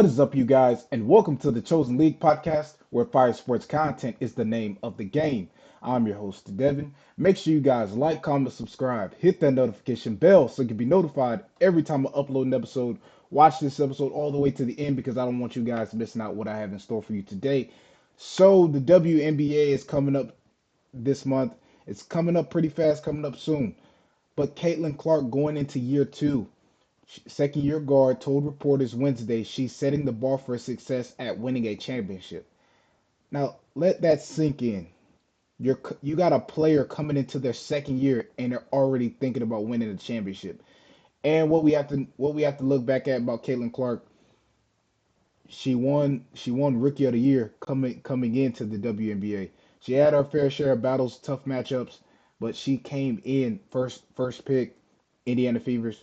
is up, you guys, and welcome to the Chosen League podcast, where fire sports content is the name of the game. I'm your host, Devin. Make sure you guys like, comment, subscribe, hit that notification bell so you can be notified every time I upload an episode. Watch this episode all the way to the end because I don't want you guys missing out what I have in store for you today. So, the WNBA is coming up this month. It's coming up pretty fast, coming up soon. But Caitlin Clark going into year two. Second year guard told reporters Wednesday she's setting the bar for success at winning a championship. Now, let that sink in. You got a player coming into their second year and they're already thinking about winning a championship. And what we have to look back at about Caitlin Clark, she won Rookie of the Year coming into the WNBA. She had her fair share of battles, tough matchups, but she came in first pick, Indiana Fevers.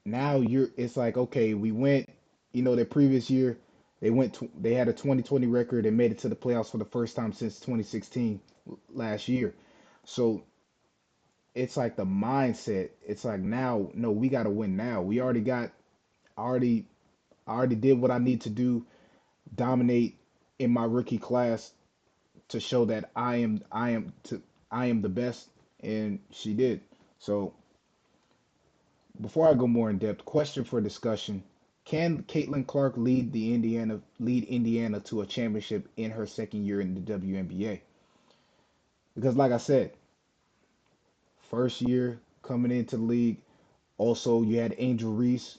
Now it's like, okay, we went, their previous year they had a 2020 record and made it to the playoffs for the first time since 2016 last year. So it's like the mindset, it's like, now, no, we got to win now. I already I already did what I need to do, dominate in my rookie class to show that I am the best, and she did. So before I go more in depth, question for discussion: can Caitlin Clark lead Indiana to a championship in her second year in the WNBA? Because, like I said, first year coming into the league, also you had Angel Reese,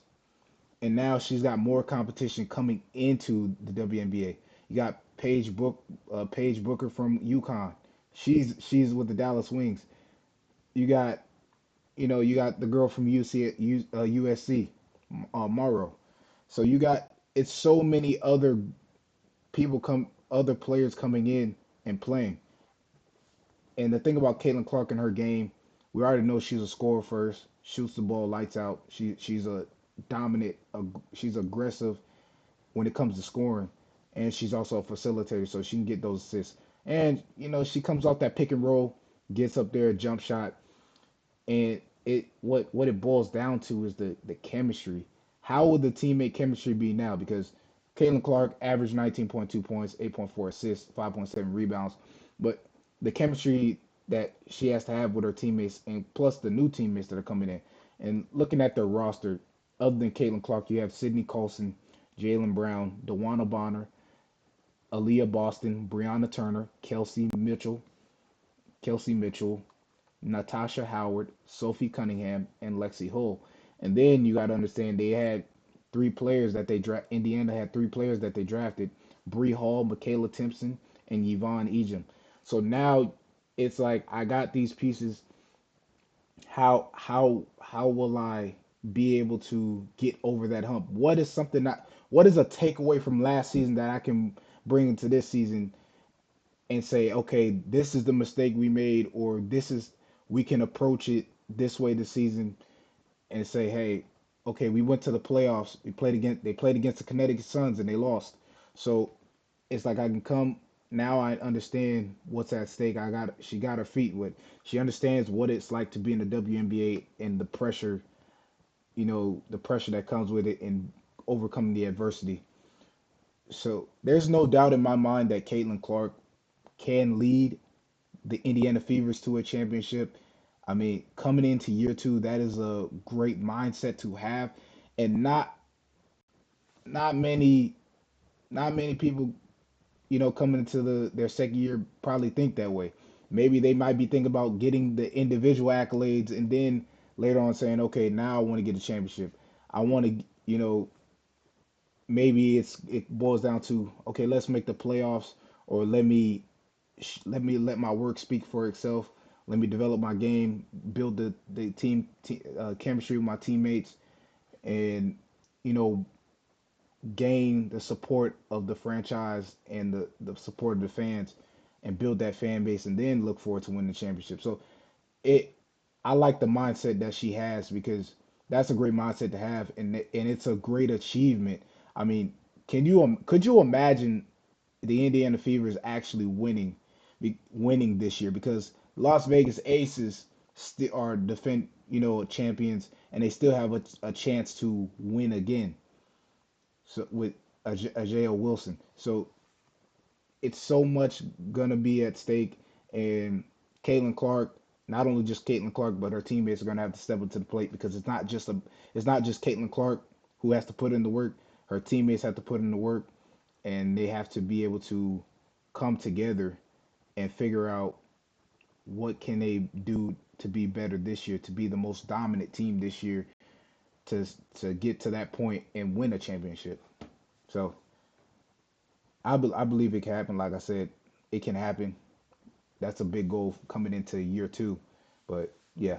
and now she's got more competition coming into the WNBA. You got Paige Booker from UConn. She's with the Dallas Wings. You got you got the girl from USC, Morrow. So you got, it's so many other players coming in and playing. And the thing about Caitlin Clark and her game, we already know she's a scorer first, shoots the ball lights out. She's a dominant, she's aggressive when it comes to scoring, and she's also a facilitator, so she can get those assists. And she comes off that pick and roll, gets up there, jump shot, and what it boils down to is the chemistry. How will the teammate chemistry be now? Because Caitlin Clark averaged 19.2 points, 8.4 assists, 5.7 rebounds, but the chemistry that she has to have with her teammates, and plus the new teammates that are coming in. And looking at their roster, other than Caitlin Clark, you have Sydney Colson, Jalen Brown, DeWanna Bonner, Aaliyah Boston, Brianna Turner, Kelsey Mitchell, Natasha Howard, Sophie Cunningham, and Lexi Hull. And then you got to understand they had three players that they draft. Indiana had three players that they drafted: Bree Hall, Michaela Timpson, and Yvonne Ejim. So now it's like, I got these pieces. How will I be able to get over that hump? What is a takeaway from last season that I can bring into this season and say, okay, this is the mistake we made, or we can approach it this way this season, and say, hey, okay, we went to the playoffs. They played against the Connecticut Suns and they lost. So it's like, I can come now. I understand what's at stake. She got her feet wet. She understands what it's like to be in the WNBA and the pressure that comes with it and overcoming the adversity. So there's no doubt in my mind that Caitlin Clark can lead the Indiana Fevers to a championship. I mean, coming into year two, that is a great mindset to have, and not many not many people, coming into their second year probably think that way. Maybe they might be thinking about getting the individual accolades and then later on saying, okay, now I want to get a championship. I want to, maybe it boils down to, okay, let's make the playoffs, or let my work speak for itself. Let me develop my game, build the chemistry with my teammates, and you know gain the support of the franchise and the support of the fans, and build that fan base, and then look forward to winning the championship. So it I like the mindset that she has, because that's a great mindset to have, and it's a great achievement. I mean, could you imagine the Indiana Fevers actually winning this year? Because Las Vegas Aces still are champions, and they still have a chance to win again. so with Ajay Wilson. So it's so much gonna be at stake, and Caitlin Clark, not only just Caitlin Clark, but her teammates are gonna have to step up to the plate because it's not just Caitlin Clark who has to put in the work. Her teammates have to put in the work, and they have to be able to come together and figure out what can they do to be better this year, to be the most dominant team this year, to get to that point and win a championship. So I believe it can happen. Like I said, it can happen. That's a big goal coming into year two. But yeah,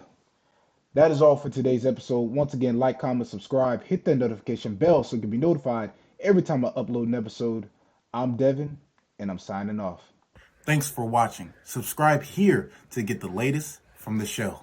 that is all for today's episode. Once again, like, comment, subscribe, hit that notification bell so you can be notified every time I upload an episode. I'm Devin, and I'm signing off. Thanks for watching. Subscribe here to get the latest from the show.